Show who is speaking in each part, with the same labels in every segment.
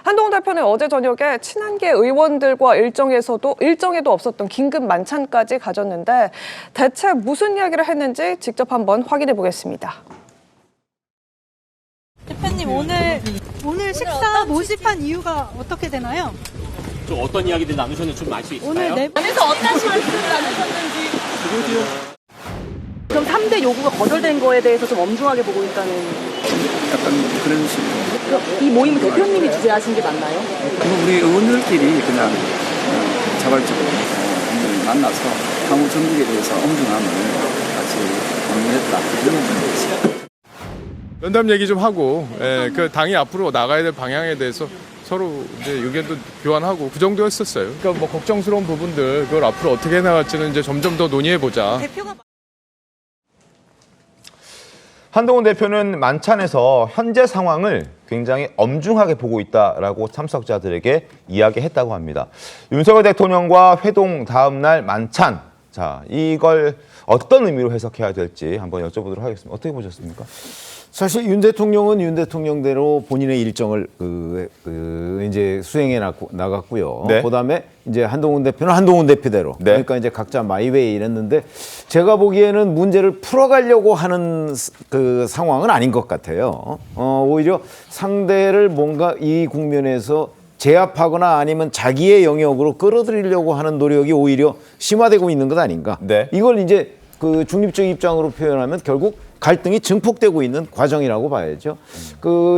Speaker 1: 한동훈 대표는 어제 저녁에 친한계 의원들과 일정에도 없었던 긴급 만찬까지 가졌는데 대체 무슨 이야기를 했는지 직접 한번 확인해 보겠습니다.
Speaker 2: 대표님 오늘 식사 모집한 이유가 어떻게 되나요?
Speaker 3: 좀 어떤 이야기들 나누셨는지 좀 알 수 있을까요?
Speaker 2: 오늘
Speaker 4: 안에서 어떤 말씀을 나누셨는지.
Speaker 5: 그럼 3대 요구가 거절된 거에 대해서 좀 엄중하게 보고 있다는
Speaker 6: 약간 그런 식으로.
Speaker 5: 이 모임은 대표님이 주재하신 게 맞나요?
Speaker 6: 그리고 우리 의원들끼리 그냥 자발적으로 만나서 향후 정국에 대해서 엄중함을 같이 공유했다 이런 부분이죠.
Speaker 7: 면담 얘기 좀 하고 그 당이 앞으로 나가야 될 방향에 대해서 서로 이제 의견도 교환하고 그 정도였었어요. 그러니까 뭐 걱정스러운 부분들 그걸 앞으로 어떻게 해나갈지는 이제 점점 더 논의해 보자.
Speaker 8: 한동훈 대표는 만찬에서 현재 상황을 굉장히 엄중하게 보고 있다라고 참석자들에게 이야기했다고 합니다. 윤석열 대통령과 회동 다음 날 만찬, 자 이걸 어떤 의미로 해석해야 될지 한번 여쭤보도록 하겠습니다. 어떻게 보셨습니까?
Speaker 9: 사실 윤 대통령은 윤 대통령대로 본인의 일정을 이제 수행해 나갔고요.
Speaker 8: 네.
Speaker 9: 그다음에 이제 한동훈 대표는 한동훈 대표대로.
Speaker 8: 네.
Speaker 9: 그러니까 이제 각자 마이웨이 이랬는데 제가 보기에는 문제를 풀어가려고 하는 그 상황은 아닌 것 같아요. 오히려 상대를 뭔가 이 국면에서 제압하거나 아니면 자기의 영역으로 끌어들이려고 하는 노력이 오히려 심화되고 있는 것 아닌가.
Speaker 8: 네.
Speaker 9: 이걸 이제 그 중립적 입장으로 표현하면 결국 갈등이 증폭되고 있는 과정이라고 봐야죠.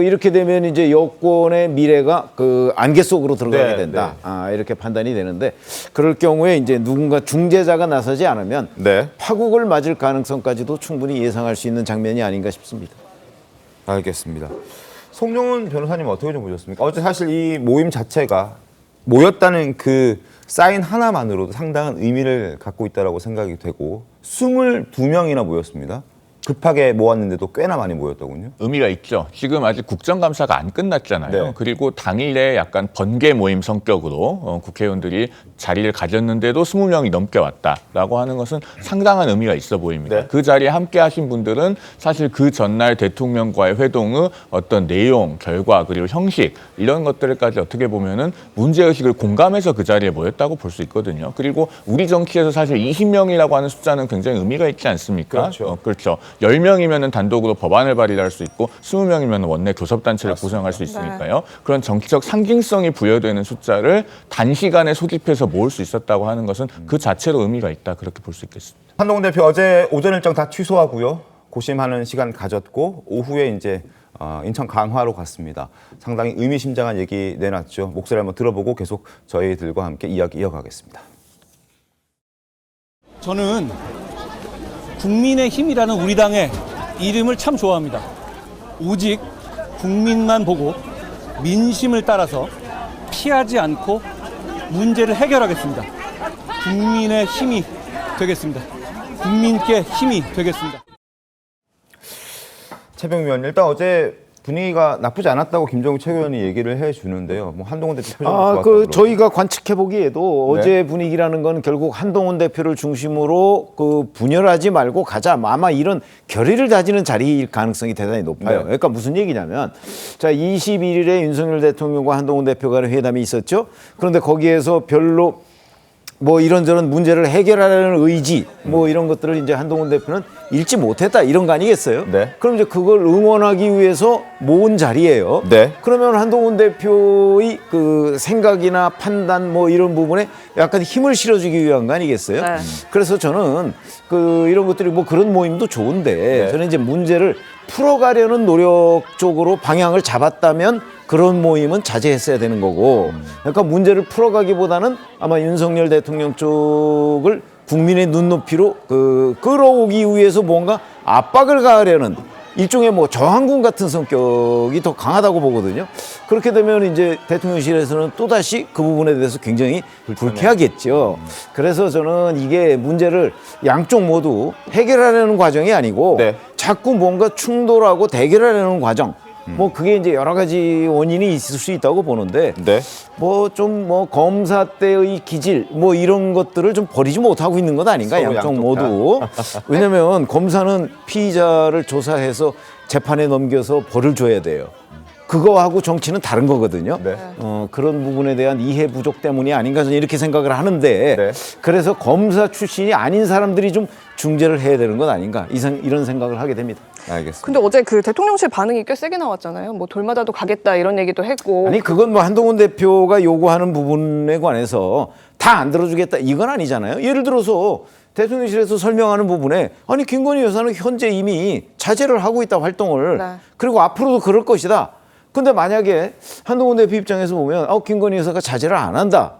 Speaker 9: 이렇게 되면 이제 여권의 미래가 그 안개 속으로 들어가게 된다. 이렇게 판단이 되는데 그럴 경우에 이제 누군가 중재자가 나서지 않으면 파국을 맞을 가능성까지도 충분히 예상할 수 있는 장면이 아닌가 싶습니다.
Speaker 8: 알겠습니다. 송영훈 변호사님 어떻게 좀 보셨습니까? 어제 사실 이 모임 자체가 모였다는 그 사인 하나만으로도 상당한 의미를 갖고 있다고 생각이 되고 22명이나 모였습니다. 급하게 모았는데도 꽤나 많이 모였더군요.
Speaker 10: 의미가 있죠. 지금 아직 국정감사가 안 끝났잖아요.
Speaker 8: 네.
Speaker 10: 그리고 당일에 약간 번개 모임 성격으로 국회의원들이 자리를 가졌는데도 20명이 넘게 왔다라고 하는 것은 상당한 의미가 있어 보입니다.
Speaker 8: 네.
Speaker 10: 그 자리에 함께 하신 분들은 사실 그 전날 대통령과의 회동의 어떤 내용, 결과, 그리고 형식 이런 것들까지 어떻게 보면은 문제의식을 공감해서 그 자리에 모였다고 볼 수 있거든요. 그리고 우리 정치에서 사실 20명이라고 하는 숫자는 굉장히 의미가 있지 않습니까?
Speaker 8: 그렇죠.
Speaker 10: 그렇죠. 10명이면 단독으로 법안을 발의할 수 있고 20명이면 원내 교섭단체를 구성할 수 있으니까요. 그런 정치적 상징성이 부여되는 숫자를 단시간에 소집해서 모을 수 있었다고 하는 것은 그 자체로 의미가 있다. 그렇게 볼 수 있겠습니다.
Speaker 8: 한동훈 대표 어제 오전 일정 다 취소하고요. 고심하는 시간 가졌고 오후에 이제 인천 강화로 갔습니다. 상당히 의미심장한 얘기 내놨죠. 목소리 한번 들어보고 계속 저희들과 함께 이야기 이어가겠습니다.
Speaker 11: 저는 국민의힘이라는 우리 당의 이름을 참 좋아합니다. 오직 국민만 보고 민심을 따라서 피하지 않고 문제를 해결하겠습니다. 국민의 힘이 되겠습니다. 국민께 힘이 되겠습니다.
Speaker 8: 최병 위원, 일단 어제 분위기가 나쁘지 않았다고 김정우 최고위원이 얘기를 해주는데요. 뭐 한동훈 대표 표정이 좋았다고
Speaker 9: 저희가 관측해 보기에도
Speaker 8: 네.
Speaker 9: 어제 분위기라는 건 결국 한동훈 대표를 중심으로 분열하지 말고 가자. 아마 이런 결의를 다지는 자리일 가능성이 대단히 높아요.
Speaker 8: 네.
Speaker 9: 그러니까 무슨 얘기냐면, 자 21일에 윤석열 대통령과 한동훈 대표 간의 회담이 있었죠. 그런데 거기에서 별로 뭐 이런저런 문제를 해결하려는 의지 뭐 이런 것들을 이제 한동훈 대표는 잃지 못했다 이런 거 아니겠어요?
Speaker 8: 네.
Speaker 9: 그럼 이제 그걸 응원하기 위해서 모은 자리예요.
Speaker 8: 네.
Speaker 9: 그러면 한동훈 대표의 그 생각이나 판단 뭐 이런 부분에 약간 힘을 실어주기 위한 거 아니겠어요?
Speaker 1: 네.
Speaker 9: 그래서 저는 이런 것들이 뭐 그런 모임도 좋은데
Speaker 8: 네.
Speaker 9: 저는 이제 문제를 풀어가려는 노력 쪽으로 방향을 잡았다면 그런 모임은 자제했어야 되는 거고, 그러니까 문제를 풀어가기보다는 아마 윤석열 대통령 쪽을 국민의 눈높이로 끌어오기 위해서 뭔가 압박을 가하려는 일종의 뭐 저항군 같은 성격이 더 강하다고 보거든요. 그렇게 되면 이제 대통령실에서는 또다시 그 부분에 대해서 굉장히 불쾌하겠죠. 그래서 저는 이게 문제를 양쪽 모두 해결하려는 과정이 아니고
Speaker 8: 네.
Speaker 9: 자꾸 뭔가 충돌하고 대결하려는 과정. 뭐 그게 이제 여러 가지 원인이 있을 수 있다고 보는데
Speaker 8: 네.
Speaker 9: 뭐 좀 뭐 검사 때의 기질 뭐 이런 것들을 좀 버리지 못하고 있는 것 아닌가 양쪽 모두. 왜냐하면 검사는 피의자를 조사해서 재판에 넘겨서 벌을 줘야 돼요. 그거하고 정치는 다른 거거든요.
Speaker 8: 네.
Speaker 9: 그런 부분에 대한 이해 부족 때문이 아닌가 저는 이렇게 생각을 하는데
Speaker 8: 네.
Speaker 9: 그래서 검사 출신이 아닌 사람들이 좀 중재를 해야 되는 건 아닌가 이런 생각을 하게 됩니다.
Speaker 8: 알겠습니다.
Speaker 1: 근데 어제 그 대통령실 반응이 꽤 세게 나왔잖아요. 뭐 돌마다도 가겠다 이런 얘기도 했고.
Speaker 9: 아니 그건 뭐 한동훈 대표가 요구하는 부분에 관해서 다 안 들어주겠다 이건 아니잖아요. 예를 들어서 대통령실에서 설명하는 부분에 아니 김건희 여사는 현재 이미 자제를 하고 있다 활동을
Speaker 1: 네.
Speaker 9: 그리고 앞으로도 그럴 것이다. 근데 만약에 한동훈 대표 입장에서 보면 김건희 여사가 자제를 안 한다.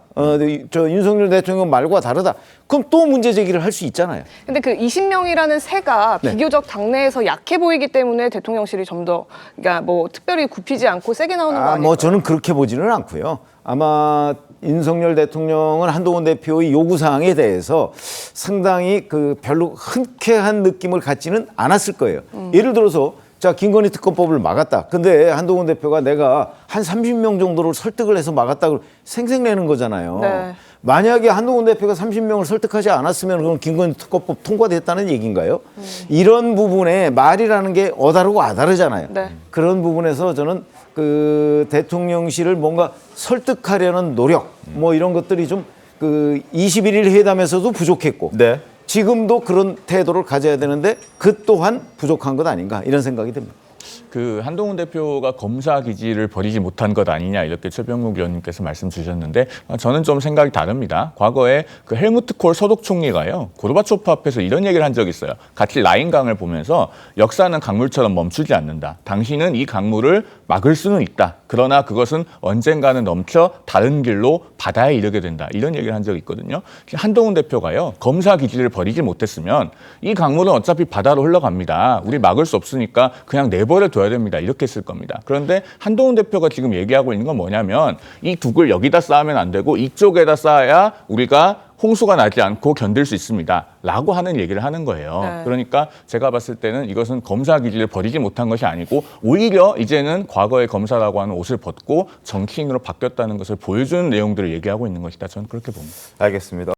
Speaker 9: 저 윤석열 대통령 말과 다르다. 그럼 또 문제 제기를 할 수 있잖아요.
Speaker 1: 근데 그 20명이라는 세가
Speaker 9: 네.
Speaker 1: 비교적 당내에서 약해 보이기 때문에 대통령실이 좀 더 그러니까 뭐 특별히 굽히지 않고 세게 나오는 거 아닐까요?
Speaker 9: 뭐 저는 그렇게 보지는 않고요. 아마 윤석열 대통령은 한동훈 대표의 요구 사항에 대해서 상당히 그 별로 흔쾌한 느낌을 갖지는 않았을 거예요. 예를 들어서 자 김건희 특검법을 막았다. 근데 한동훈 대표가 내가 한 30명 정도를 설득을 해서 막았다고 생색내는 거잖아요.
Speaker 1: 네.
Speaker 9: 만약에 한동훈 대표가 30명을 설득하지 않았으면 그럼 김건희 특검법 통과됐다는 얘기인가요? 이런 부분에 말이라는 게 어다르고 아다르잖아요.
Speaker 1: 네.
Speaker 9: 그런 부분에서 저는 그 대통령실을 뭔가 설득하려는 노력 뭐 이런 것들이 좀 그 21일 회담에서도 부족했고
Speaker 8: 네.
Speaker 9: 지금도 그런 태도를 가져야 되는데 그 또한 부족한 것 아닌가 이런 생각이 듭니다.
Speaker 10: 그 한동훈 대표가 검사 기질을 버리지 못한 것 아니냐 이렇게 최병욱 의원님께서 말씀 주셨는데 저는 좀 생각이 다릅니다. 과거에 그 헬무트 콜 서독 총리가요 고르바초프 앞에서 이런 얘기를 한 적이 있어요. 같이 라인강을 보면서 역사는 강물처럼 멈추지 않는다. 당신은 이 강물을 막을 수는 있다. 그러나 그것은 언젠가는 넘쳐 다른 길로 바다에 이르게 된다. 이런 얘기를 한 적이 있거든요. 한동훈 대표가요 검사 기질을 버리지 못했으면 이 강물은 어차피 바다로 흘러갑니다. 우리 막을 수 없으니까 그냥 내버려 둬야 됩니다. 이렇게 했을 겁니다. 그런데 한동훈 대표가 지금 얘기하고 있는 건 뭐냐면 이 북을 여기다 쌓으면 안 되고 이쪽에다 쌓아야 우리가 홍수가 나지 않고 견딜 수 있습니다. 라고 하는 얘기를 하는 거예요.
Speaker 1: 네.
Speaker 10: 그러니까 제가 봤을 때는 이것은 검사 기질을 버리지 못한 것이 아니고 오히려 이제는 과거의 검사라고 하는 옷을 벗고 정치인으로 바뀌었다는 것을 보여주는 내용들을 얘기하고 있는 것이다. 저는 그렇게 봅니다.
Speaker 8: 알겠습니다.